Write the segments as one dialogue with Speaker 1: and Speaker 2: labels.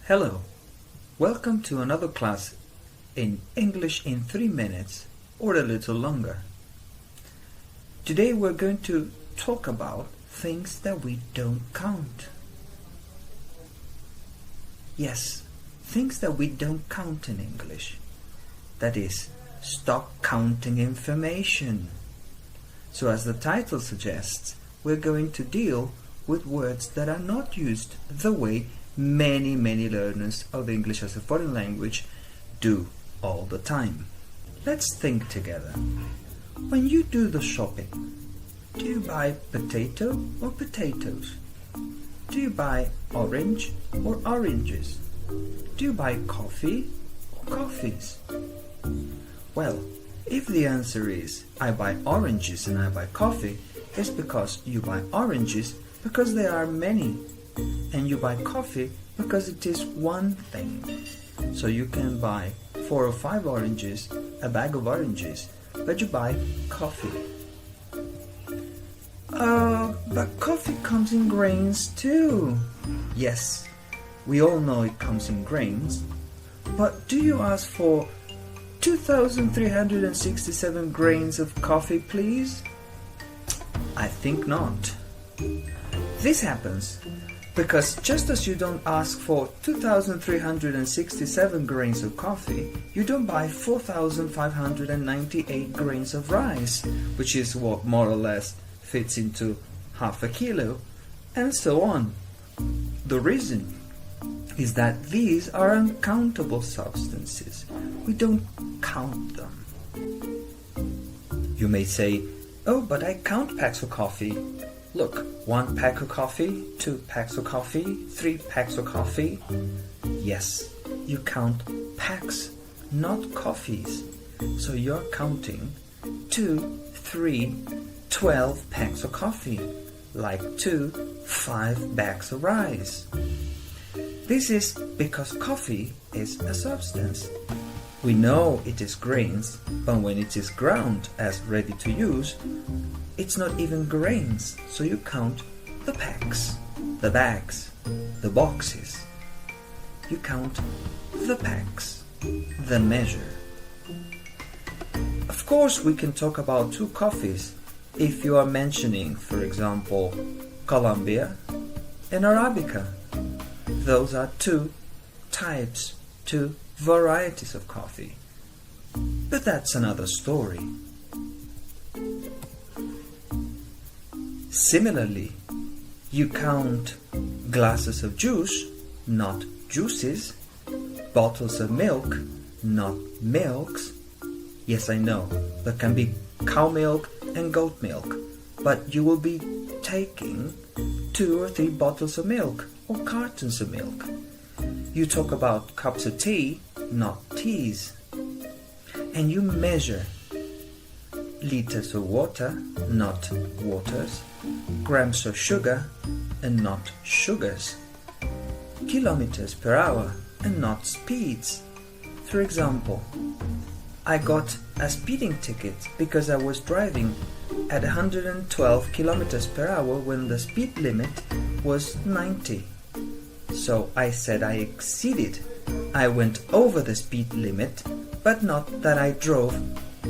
Speaker 1: Hello, welcome to another class in English in 3 minutes or a little longer. Today we're going to talk about things that we don't count. Yes, things that we don't count in English. That is, stop counting information. So as the title suggests, we're going to deal with words that are not used the way many learners of English as a foreign language do all the time. Let's think together. When you do the shopping, do you buy potato or potatoes? Do you buy orange or oranges? Do you buy coffee or coffees? Well, if the answer is I buy oranges and I buy coffee, it's because you buy oranges because there are many, and you buy coffee because it is one thing. So you can buy 4 or 5 oranges, a bag of oranges, but you buy coffee. But coffee comes in grains too. Yes, we all know it comes in grains, but do you ask for 2,367 grains of coffee, please? I think not. This happens because just as you don't ask for 2,367 grains of coffee, you don't buy 4,598 grains of rice, which is what more or less fits into half a kilo, and so on. The reason is that these are uncountable substances. We don't count them. You may say, "Oh, but I count packs of coffee." Look, 1 pack of coffee, 2 packs of coffee, 3 packs of coffee. Yes, you count packs, not coffees. So you're counting 2, 3, 12 packs of coffee, like 2, 5 bags of rice. This is because coffee is a substance. We know it is grains, but when it is ground as ready to use, it's not even grains, so you count the packs, the bags, the boxes. You count the packs, the measure. Of course, we can talk about 2 coffees if you are mentioning, for example, Colombia and Arabica. Those are 2 types, 2 varieties of coffee. But that's another story. Similarly, you count glasses of juice, not juices, bottles of milk, not milks. Yes, I know, there can be cow milk and goat milk, but you will be taking 2 or 3 bottles of milk or cartons of milk. You talk about cups of tea, not teas. And you measure liters of water, not waters, grams of sugar and not sugars, kilometers per hour and not speeds. For example, I got a speeding ticket because I was driving at 112 kilometers per hour when the speed limit was 90. So I said I exceeded. I went over the speed limit, but not that I drove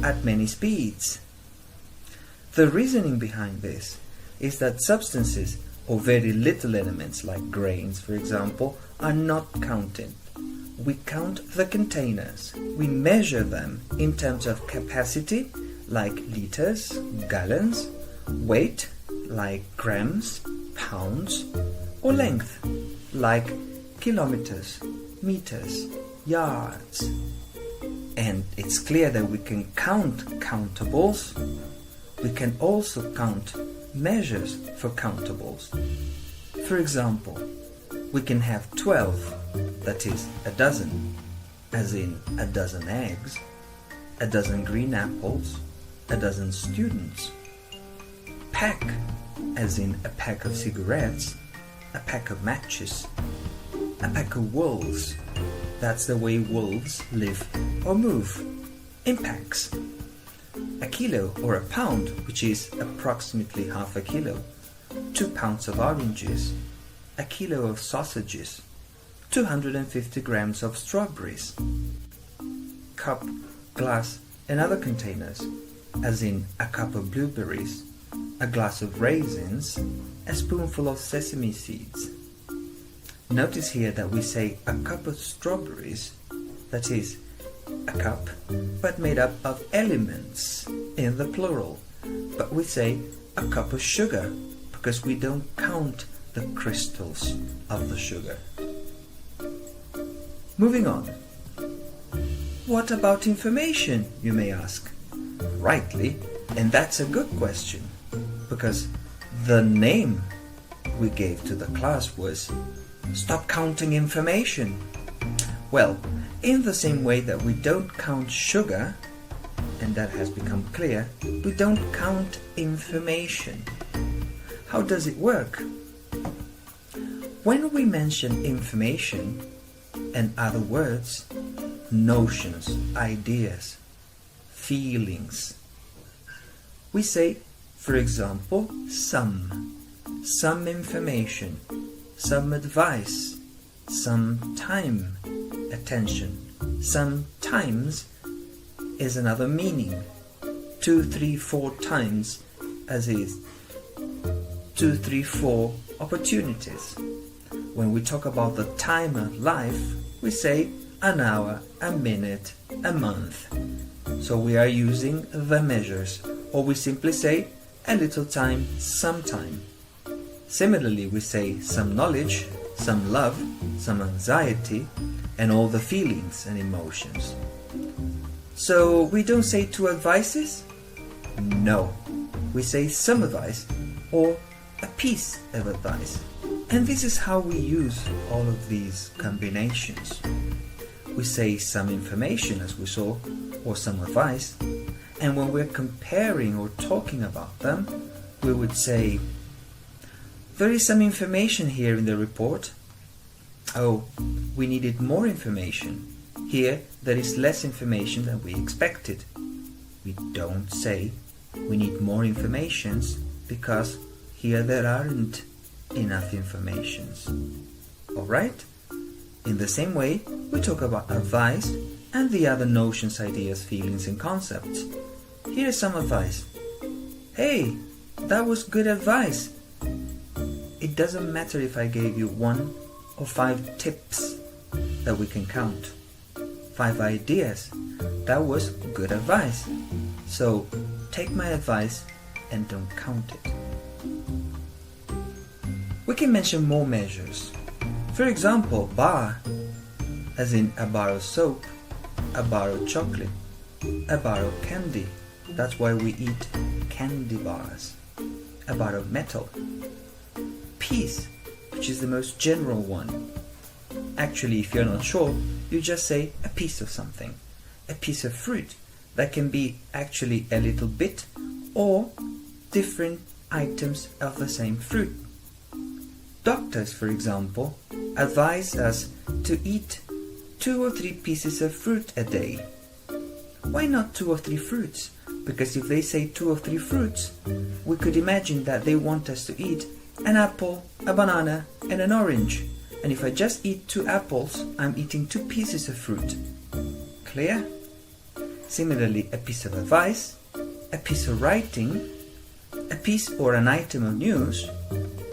Speaker 1: at many speeds. The reasoning behind this is that substances or very little elements like grains, for example, are not counted. We count the containers. We measure them in terms of capacity, like liters, gallons, weight, like grams, pounds, or length, like kilometers, meters, yards. And it's clear that we can count countables. We can also count measures for countables. For example, we can have 12, that is a dozen, as in a dozen eggs, a dozen green apples, a dozen students. Pack, as in a pack of cigarettes, a pack of matches, a pack of wolves. That's the way wolves live or move, in packs. A kilo or a pound, which is approximately half a kilo, 2 pounds of oranges, a kilo of sausages, 250 grams of strawberries. Cup, glass, and other containers, as in a cup of blueberries, a glass of raisins, a spoonful of sesame seeds. Notice here that we say a cup of strawberries, that is, a cup, but made up of elements in the plural. But we say a cup of sugar because we don't count the crystals of the sugar. Moving on. What about information, you may ask? Rightly, and that's a good question, because the name we gave to the class was Stop Counting Information. Well, in the same way that we don't count sugar, and that has become clear, we don't count information. How does it work? When we mention information and other words, notions, ideas, feelings, we say, for example, some information, some advice, some time, attention. Sometimes is another meaning. 2, 3, 4 times, as is 2, 3, 4 opportunities. When we talk about the time of life, we say an hour, a minute, a month. So we are using the measures, or we simply say a little time, some time. Similarly, we say some knowledge, some love, some anxiety, and all the feelings and emotions. So we don't say 2 advices? No. We say some advice or a piece of advice. And this is how we use all of these combinations. We say some information, as we saw, or some advice, and when we're comparing or talking about them, we would say, there is some information here in the report. Oh, we needed more information. Here, there is less information than we expected. We don't say we need more informations because here there aren't enough informations. Alright? In the same way, we talk about advice and the other notions, ideas, feelings, and concepts. Here is some advice. Hey, that was good advice. It doesn't matter if I gave you 1 or 5 tips that we can count. 5 ideas. That was good advice. So take my advice and don't count it. We can mention more measures. For example, bar, as in a bar of soap, a bar of chocolate, a bar of candy. That's why we eat candy bars. A bar of metal. Piece, which is the most general one. Actually, if you're not sure, you just say a piece of something. A piece of fruit. That can be actually a little bit or different items of the same fruit. Doctors, for example, advise us to eat 2 or 3 pieces of fruit a day. Why not 2 or 3 fruits? Because if they say 2 or 3 fruits, we could imagine that they want us to eat an apple, a banana, and an orange. And if I just eat 2 apples, I'm eating 2 pieces of fruit. Clear? Similarly, a piece of advice, a piece of writing, a piece or an item of news.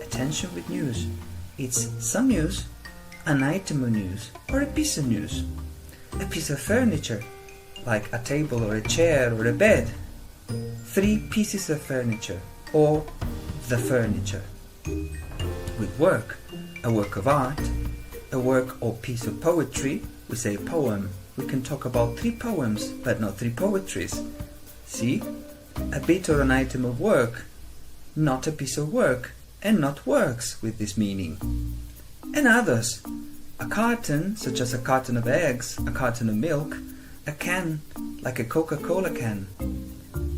Speaker 1: Attention with news. It's some news, an item of news, or a piece of news. A piece of furniture, like a table or a chair or a bed. 3 pieces of furniture, or the furniture. With work, a work of art, a work or piece of poetry, we say poem. We can talk about 3 poems, but not 3 poetries. See? A bit or an item of work, not a piece of work, and not works with this meaning. And others. A carton, such as a carton of eggs, a carton of milk, a can, like a Coca-Cola can.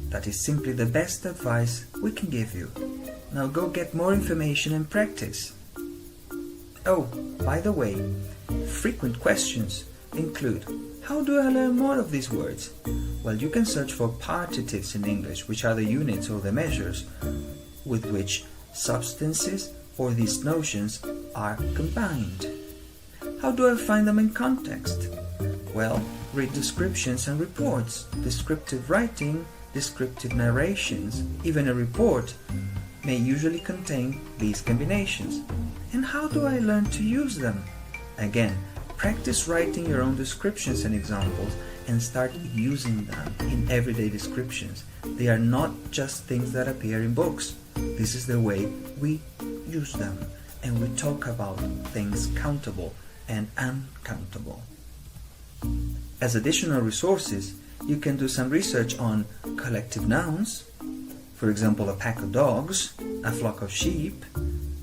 Speaker 1: That is simply the best advice we can give you. Now go get more information and practice. Oh, by the way, frequent questions include, how do I learn more of these words? Well, you can search for partitives in English, which are the units or the measures with which substances or these notions are combined. How do I find them in context? Well, read descriptions and reports, descriptive writing, descriptive narrations. Even a report may usually contain these combinations. And how do I learn to use them? Again, practice writing your own descriptions and examples and start using them in everyday descriptions. They are not just things that appear in books. This is the way we use them, and we talk about things countable and uncountable. As additional resources, you can do some research on collective nouns, for example, a pack of dogs, a flock of sheep,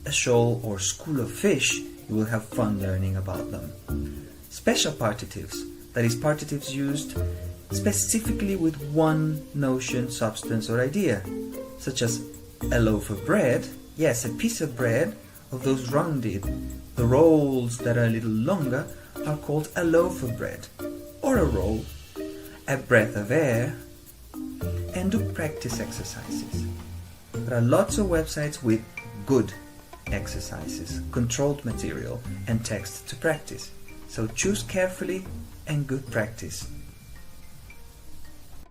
Speaker 1: a shoal or school of fish. You will have fun learning about them. Special partitives, that is, partitives used specifically with one notion, substance, or idea, such as a loaf of bread. Yes, a piece of bread, of those rounded. The rolls that are a little longer are called a loaf of bread, or a roll, a breath of air, and do practice exercises. There are lots of websites with good exercises, controlled material, and text to practice. So choose carefully and good practice.